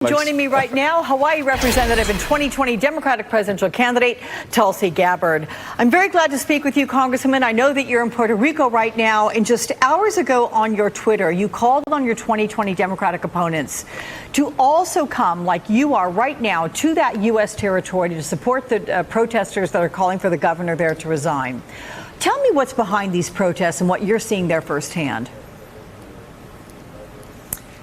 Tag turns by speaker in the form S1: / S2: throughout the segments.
S1: Joining me right now, Hawaii Representative and 2020 Democratic presidential candidate, Tulsi Gabbard. I'm very glad to speak with you, Congresswoman. I know that you're in Puerto Rico right now, and just hours ago on your Twitter, you called on your 2020 Democratic opponents to also come, like you are right now, to that U.S. territory to support the protesters that are calling for the governor there to resign. Tell me what's behind these protests and what you're seeing there firsthand.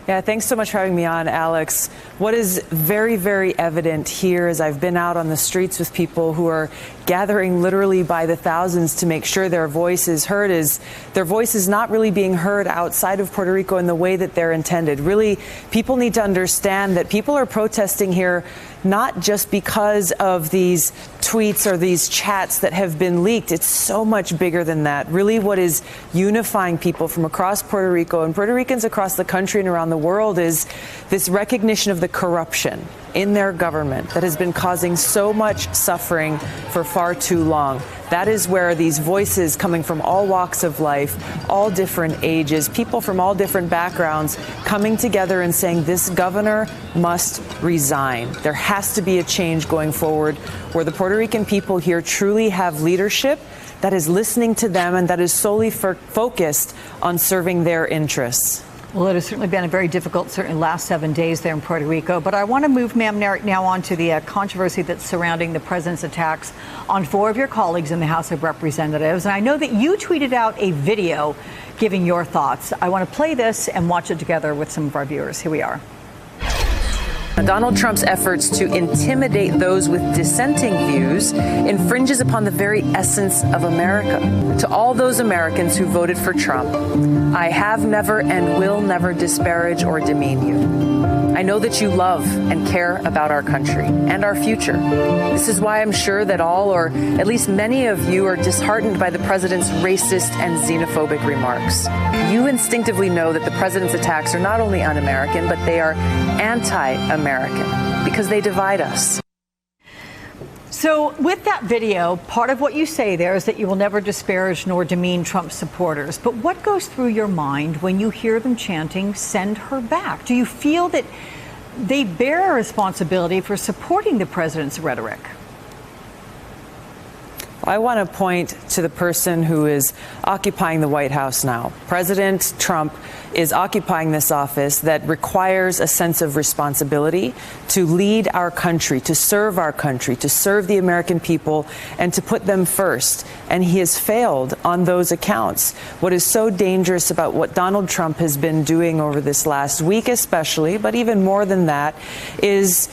S2: Yeah, thanks so much for having me on, Alex. What is very, very evident here as I've been out on the streets with people who are gathering literally by the thousands to make sure their voice is heard is their voice is not really being heard outside of Puerto Rico in the way that they're intended. Really, people need to understand that people are protesting here not just because of these tweets or these chats that have been leaked. It's so much bigger than that. Really, what is unifying people from across Puerto Rico and Puerto Ricans across the country and around the world is this recognition of the corruption in their government that has been causing so much suffering for far too long. That is where these voices coming from all walks of life, all different ages, people from all different backgrounds coming together and saying this governor must resign. There has to be a change going forward where the Puerto Rican people here truly have leadership that is listening to them and that is solely focused on serving their interests.
S1: Well, it has certainly been a very difficult, certainly last 7 days there in Puerto Rico. But I want to move, ma'am, now on to the controversy that's surrounding the president's attacks on 4 of your colleagues in the House of Representatives. And I know that you tweeted out a video giving your thoughts. I want to play this and watch it together with some of our viewers. Here we are.
S2: Donald Trump's efforts to intimidate those with dissenting views infringes upon the very essence of America. To all those Americans who voted for Trump, I have never and will never disparage or demean you. I know that you love and care about our country and our future. This is why I'm sure that all, or at least many of you, are disheartened by the president's racist and xenophobic remarks. You instinctively know that the president's attacks are not only un-American, but they are anti-American because they divide us.
S1: So with that video, part of what you say there is that you will never disparage nor demean Trump supporters. But what goes through your mind when you hear them chanting, "Send her back"? Do you feel that they bear a responsibility for supporting the president's rhetoric?
S2: I want to point to the person who is occupying the White House now. President Trump is occupying this office that requires a sense of responsibility to lead our country, to serve the American people, and to put them first. And he has failed on those accounts. What is so dangerous about what Donald Trump has been doing over this last week especially, but even more than that, is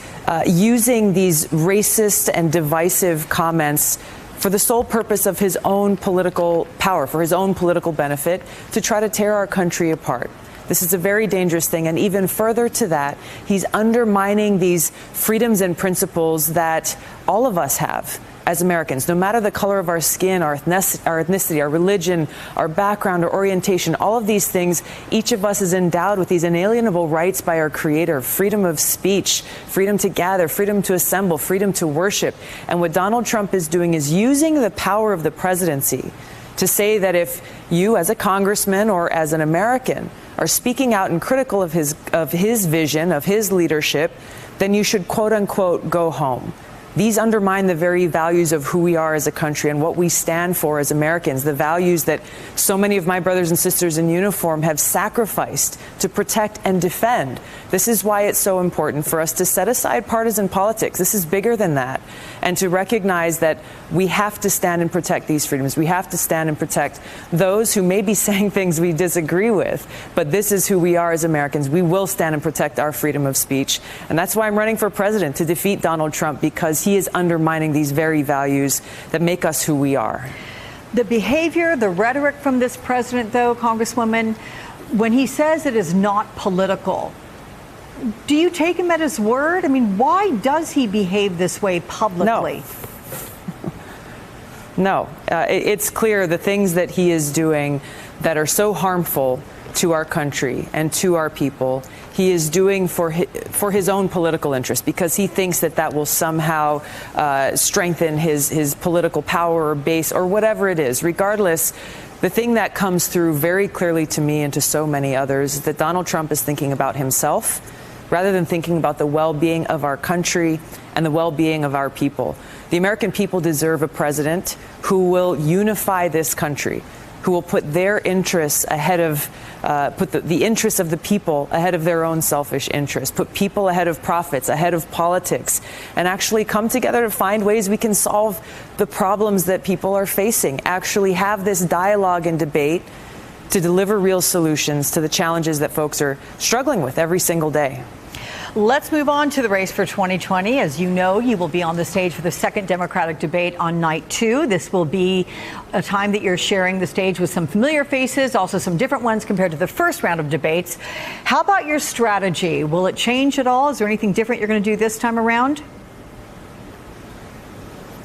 S2: using these racist and divisive comments for the sole purpose of his own political power, for his own political benefit, to try to tear our country apart. This is a very dangerous thing. And even further to that, he's undermining these freedoms and principles that all of us have as Americans, no matter the color of our skin, our ethnicity, our religion, our background, or orientation, all of these things, each of us is endowed with these inalienable rights by our Creator: freedom of speech, freedom to gather, freedom to assemble, freedom to worship. And what Donald Trump is doing is using the power of the presidency to say that if you, as a congressman or as an American, are speaking out and critical of his vision, of his leadership, then you should, quote unquote, go home. These undermine the very values of who we are as a country and what we stand for as Americans, the values that so many of my brothers and sisters in uniform have sacrificed to protect and defend. This is why it's so important for us to set aside partisan politics. This is bigger than that. And to recognize that we have to stand and protect these freedoms. We have to stand and protect those who may be saying things we disagree with. But this is who we are as Americans. We will stand and protect our freedom of speech. And that's why I'm running for president, to defeat Donald Trump, because he is undermining these very values that make us who we are.
S1: The behavior, the rhetoric from this president, though, Congresswoman, when he says it is not political, do you take him at his word? I mean, why does he behave this way publicly?
S2: No, it's clear the things that he is doing that are so harmful to our country and to our people, he is doing for his own political interest, because he thinks that that will somehow strengthen his political power or base or whatever it is. Regardless, the thing that comes through very clearly to me and to so many others is that Donald Trump is thinking about himself rather than thinking about the well-being of our country and the well-being of our people. The American people deserve a president who will unify this country, who will put their interests ahead of, put the interests of the people ahead of their own selfish interests, put people ahead of profits, ahead of politics, and actually come together to find ways we can solve the problems that people are facing, actually have this dialogue and debate to deliver real solutions to the challenges that folks are struggling with every single day.
S1: Let's move on to the race for 2020. As you know, you will be on the stage for the second Democratic debate on night 2. This will be a time that you're sharing the stage with some familiar faces, also some different ones compared to the first round of debates. How about your strategy? Will it change at all? Is there anything different you're going to do this time around?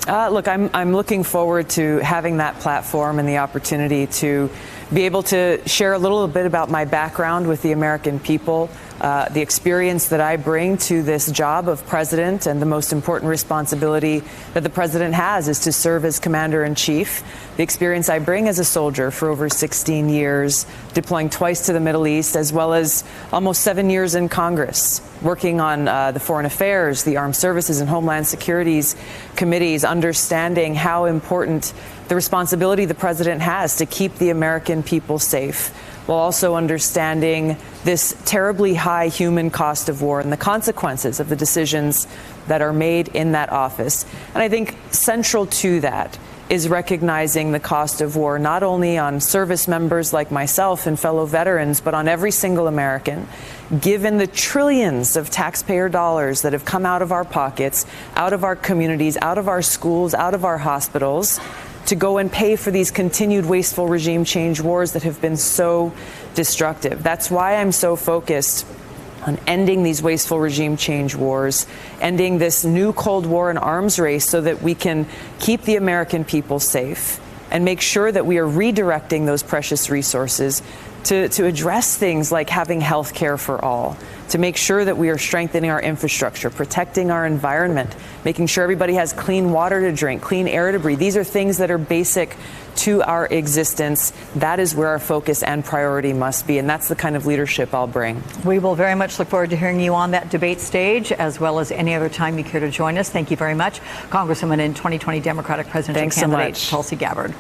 S2: Look, I'm looking forward to having that platform and the opportunity to be able to share a little bit about my background with the American people, the experience that I bring to this job of president, and the most important responsibility that the president has is to serve as commander-in-chief. The experience I bring as a soldier for over 16 years, deploying twice to the Middle East, as well as almost 7 years in Congress, working on the Foreign Affairs, the Armed Services and Homeland Security's committees, understanding how important the responsibility the president has to keep the American people safe, while also understanding this terribly high human cost of war and the consequences of the decisions that are made in that office. And I think central to that is recognizing the cost of war, not only on service members like myself and fellow veterans, but on every single American, given the trillions of taxpayer dollars that have come out of our pockets, out of our communities, out of our schools, out of our hospitals, to go and pay for these continued wasteful regime change wars that have been so destructive. That's why I'm so focused on ending these wasteful regime change wars, ending this new Cold War and arms race so that we can keep the American people safe and make sure that we are redirecting those precious resources to address things like having health care for all, to make sure that we are strengthening our infrastructure, protecting our environment, making sure everybody has clean water to drink, clean air to breathe. These are things that are basic to our existence. That is where our focus and priority must be, and that's the kind of leadership I'll bring.
S1: We will very much look forward to hearing you on that debate stage, as well as any other time you care to join us. Thank you very much, Congresswoman and 2020 Democratic presidential candidate Tulsi Gabbard.